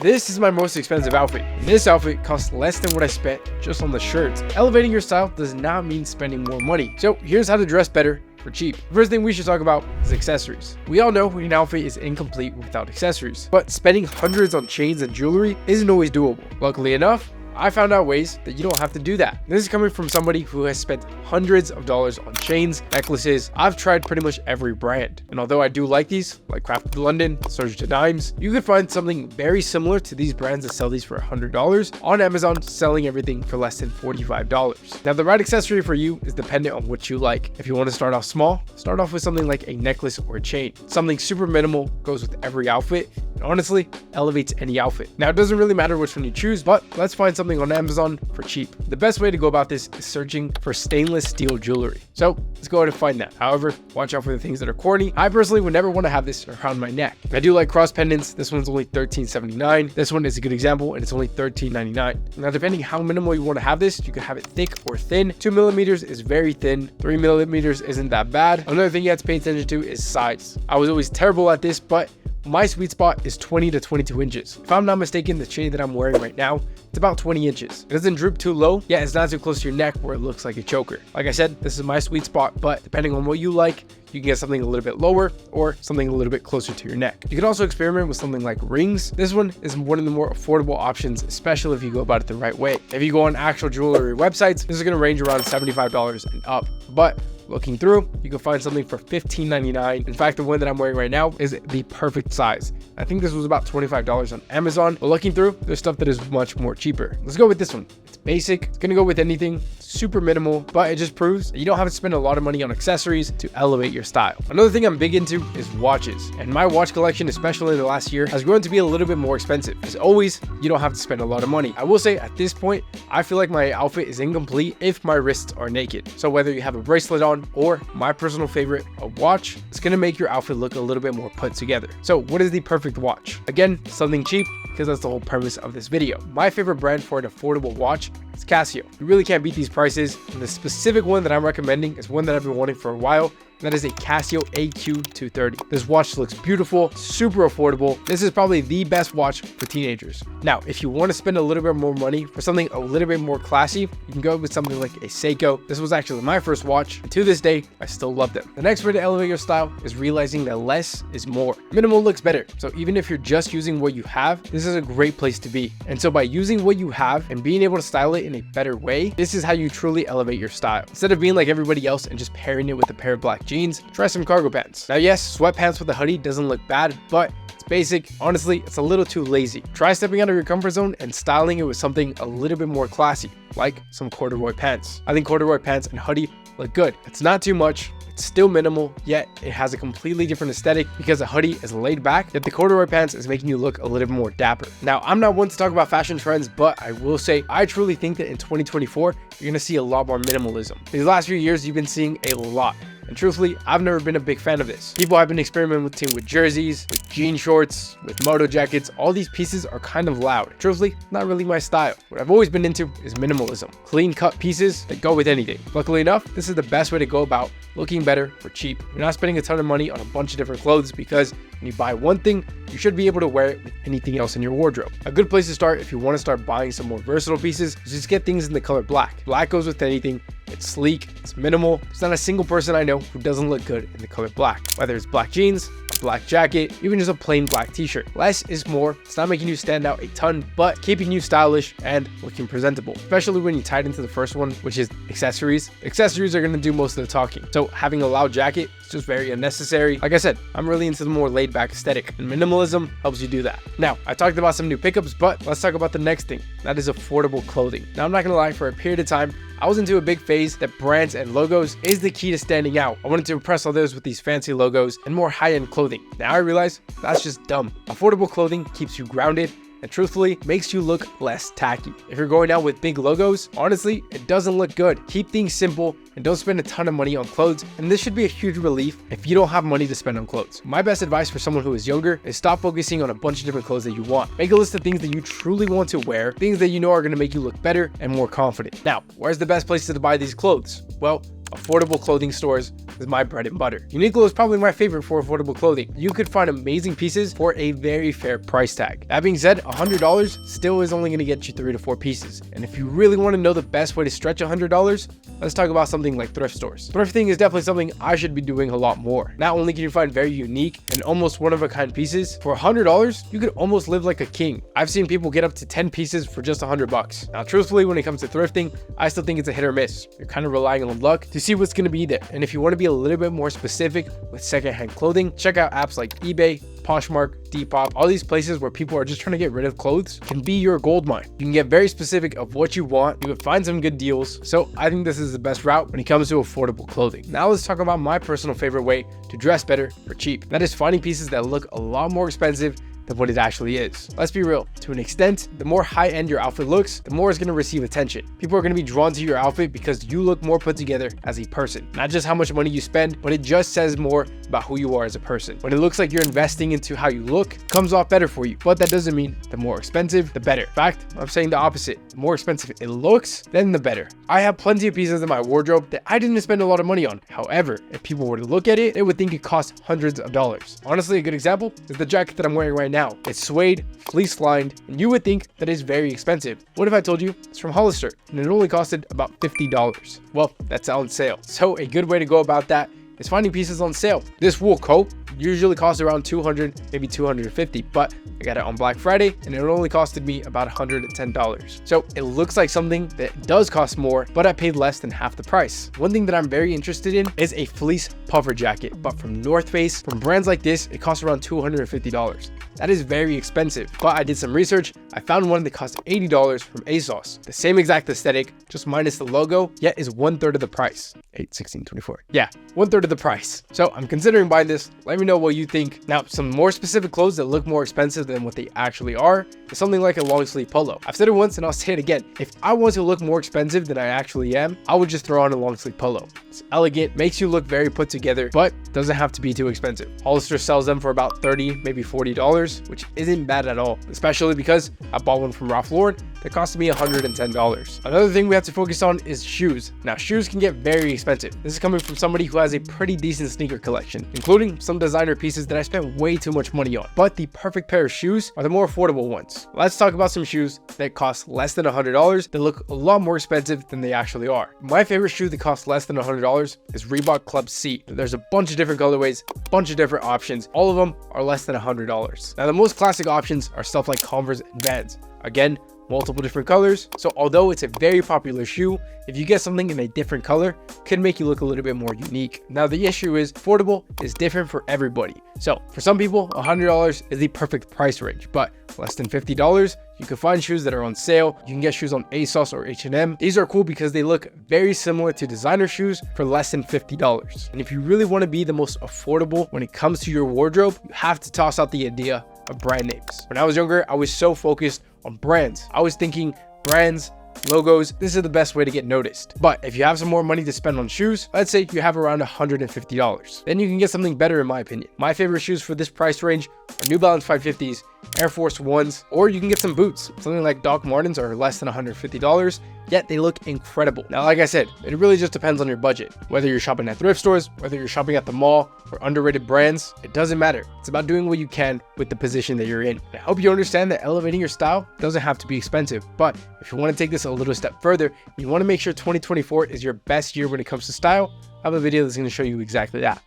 This is my most expensive outfit. This outfit costs less than what I spent just on the shirts. Elevating your style does not mean spending more money. So here's how to dress better for cheap. The first thing we should talk about is accessories. We all know an outfit is incomplete without accessories, but spending hundreds on chains and jewelry isn't always doable. Luckily enough, I found out ways that you don't have to do that. This is coming from somebody who has spent hundreds of dollars on chains, necklaces. I've tried pretty much every brand. And although I do like these, like Crafted London, Surge to Dimes, you could find something very similar to these brands that sell these for $100 on Amazon, selling everything for less than $45. Now, the right accessory for you is dependent on what you like. If you want to start off small, start off with something like a necklace or a chain. Something super minimal, goes with every outfit, and honestly, elevates any outfit. Now, it doesn't really matter which one you choose, but let's find something on Amazon for cheap. The best way to go about this is searching for stainless steel jewelry. So let's go ahead and find that. However, watch out for the things that are corny. I personally would never want to have this around my neck. I do like cross pendants. This one's only $13.79. This one is a good example, and it's only $13.99. Now, depending how minimal you want to have this, you can have it thick or thin. 2 millimeters is very thin. 3 millimeters isn't that bad. Another thing you have to pay attention to is size. I was always terrible at this, but my sweet spot is 20 to 22 inches. If I'm not mistaken, the chain that I'm wearing right now, it's about 20 inches. It doesn't droop too low. Yeah, it's not too close to your neck where it looks like a choker. Like I said, this is my sweet spot, but depending on what you like, you can get something a little bit lower or something a little bit closer to your neck. You can also experiment with something like rings. This one is one of the more affordable options, especially if you go about it the right way. If you go on actual jewelry websites, this is going to range around $75 and up, but looking through, you can find something for $15.99. In fact, the one that I'm wearing right now is the perfect size. I think this was about $25 on Amazon, but looking through, there's stuff that is much more cheaper. Let's go with this one. It's basic. It's gonna go with anything, super minimal, but it just proves that you don't have to spend a lot of money on accessories to elevate your style. Another thing I'm big into is watches, and my watch collection, especially in the last year, has grown to be a little bit more expensive. As always, you don't have to spend a lot of money. I will say at this point, I feel like my outfit is incomplete if my wrists are naked. So whether you have a bracelet on or my personal favorite, a watch, it's gonna make your outfit look a little bit more put together. So what is the perfect watch? Again, something cheap, because that's the whole premise of this video. My favorite brand for an affordable watch is Casio. You really can't beat these prices, and the specific one that I'm recommending is one that I've been wanting for a while. That is a Casio AQ230. This watch looks beautiful, super affordable. This is probably the best watch for teenagers. Now, if you want to spend a little bit more money for something a little bit more classy, you can go with something like a Seiko. This was actually my first watch, and to this day, I still love them. The next way to elevate your style is realizing that less is more. Minimal looks better. So even if you're just using what you have, this is a great place to be. And so by using what you have and being able to style it in a better way, this is how you truly elevate your style. Instead of being like everybody else and just pairing it with a pair of black jeans, try some cargo pants. Now, yes, sweatpants with a hoodie doesn't look bad, but it's basic. Honestly, it's a little too lazy. Try stepping out of your comfort zone and styling it with something a little bit more classy, like some corduroy pants. I think corduroy pants and hoodie look good. It's not too much. It's still minimal, yet it has a completely different aesthetic because the hoodie is laid back, yet the corduroy pants is making you look a little bit more dapper. Now, I'm not one to talk about fashion trends, but I will say I truly think that in 2024, you're gonna see a lot more minimalism. These last few years, you've been seeing a lot. And truthfully, I've never been a big fan of this. People have been experimenting with jerseys, with jean shorts, with moto jackets. All these pieces are kind of loud. Truthfully, not really my style. What I've always been into is minimalism. Clean cut pieces that go with anything. Luckily enough, this is the best way to go about looking better for cheap. You're not spending a ton of money on a bunch of different clothes because when you buy one thing, you should be able to wear it with anything else in your wardrobe. A good place to start if you want to start buying some more versatile pieces is just get things in the color black. Black goes with anything. It's sleek, it's minimal. There's not a single person I know who doesn't look good in the color black. Whether it's black jeans, a black jacket, even just a plain black t-shirt. Less is more. It's not making you stand out a ton, but keeping you stylish and looking presentable. Especially when you tie it into the first one, which is accessories. Accessories are gonna do most of the talking. So having a loud jacket is just very unnecessary. Like I said, I'm really into the more laid back aesthetic, and minimalism helps you do that. Now, I talked about some new pickups, but let's talk about the next thing. That is affordable clothing. Now, I'm not gonna lie, for a period of time, I was into a big phase that brands and logos is the key to standing out. I wanted to impress others with these fancy logos and more high-end clothing. Now I realize that's just dumb. Affordable clothing keeps you grounded and truthfully makes you look less tacky. If you're going out with big logos, honestly, it doesn't look good. Keep things simple and don't spend a ton of money on clothes, and this should be a huge relief if you don't have money to spend on clothes. My best advice for someone who is younger is stop focusing on a bunch of different clothes that you want. Make a list of things that you truly want to wear, things that you know are going to make you look better and more confident. Now, where's the best place to buy these clothes? Well, affordable clothing stores is my bread and butter. Uniqlo is probably my favorite for affordable clothing. You could find amazing pieces for a very fair price tag. That being said, $100 still is only going to get you 3 to 4 pieces. And if you really want to know the best way to stretch $100, let's talk about something like thrift stores. Thrifting is definitely something I should be doing a lot more. Not only can you find very unique and almost one-of-a-kind pieces, for $100, you could almost live like a king. I've seen people get up to 10 pieces for just $100. Now, truthfully, when it comes to thrifting, I still think it's a hit or miss. You're kind of relying on luck to see what's going to be there. And if you want to be a little bit more specific with secondhand clothing, check out apps like eBay, Poshmark, Depop. All these places where people are just trying to get rid of clothes can be your gold mine. You can get very specific of what you want. You can find some good deals. So I think this is the best route when it comes to affordable clothing. Now let's talk about my personal favorite way to dress better for cheap. That is finding pieces that look a lot more expensive than what it actually is. Let's be real, to an extent, the more high-end your outfit looks, the more it's going to receive attention. People are going to be drawn to your outfit because you look more put together as a person. Not just how much money you spend, but it just says more about who you are as a person. When it looks like you're investing into how you look, it comes off better for you. But that doesn't mean the more expensive, the better. In fact, I'm saying the opposite. The more expensive it looks, then the better. I have plenty of pieces in my wardrobe that I didn't spend a lot of money on. However, if people were to look at it, they would think it cost hundreds of dollars. Honestly, a good example is the jacket that I'm wearing right now. It's suede, fleece lined, and you would think that it's very expensive. What if I told you it's from Hollister and it only costed about $50? Well, that's on sale. So a good way to go about that is finding pieces on sale. This wool coat usually costs around $200, maybe $250, but I got it on Black Friday and it only costed me about $110. So it looks like something that does cost more, but I paid less than half the price. One thing that I'm very interested in is a fleece puffer jacket, but from North Face, from brands like this, it costs around $250. That is very expensive, but I did some research. I found one that cost $80 from ASOS. The same exact aesthetic, just minus the logo, yet is 1/3 of the price. 8, 16, 24. Yeah, 1/3 of the price. So I'm considering buying this. Let me know what you think. Now, some more specific clothes that look more expensive than what they actually are is something like a long sleeve polo. I've said it once and I'll say it again. If I want to look more expensive than I actually am, I would just throw on a long sleeve polo. It's elegant, makes you look very put together, but doesn't have to be too expensive. Hollister sells them for about $30, maybe $40, which isn't bad at all, especially because I bought one from Ralph Lauren that cost me $110. Another thing we have to focus on is shoes. Now, shoes can get very expensive. This is coming from somebody who has a pretty decent sneaker collection, including some designer pieces that I spent way too much money on. But the perfect pair of shoes are the more affordable ones. Let's talk about some shoes that cost less than $100 that look a lot more expensive than they actually are. My favorite shoe that costs less than $100 is Reebok Club C. There's a bunch of different colorways, a bunch of different options. All of them are less than $100. Now, the most classic options are stuff like Converse and Vans. Again, multiple different colors. So although it's a very popular shoe, if you get something in a different color, it could make you look a little bit more unique. Now, the issue is affordable is different for everybody. So for some people, $100 is the perfect price range, but less than $50, you can find shoes that are on sale. You can get shoes on ASOS or H&M. These are cool because they look very similar to designer shoes for less than $50. And if you really want to be the most affordable when it comes to your wardrobe, you have to toss out the idea of brand names. When I was younger, I was so focused on brands. I was thinking brands, logos, this is the best way to get noticed. But if you have some more money to spend on shoes, let's say you have around $150, then you can get something better in my opinion. My favorite shoes for this price range are New Balance 550s, Air Force Ones, or you can get some boots. Something like Doc Martens are less than $150, yet they look incredible. Now, like I said, it really just depends on your budget. Whether you're shopping at thrift stores, whether you're shopping at the mall, or underrated brands, it doesn't matter. It's about doing what you can with the position that you're in. I hope you understand that elevating your style doesn't have to be expensive, but if you want to take this a little step further, you want to make sure 2024 is your best year when it comes to style, I have a video that's going to show you exactly that.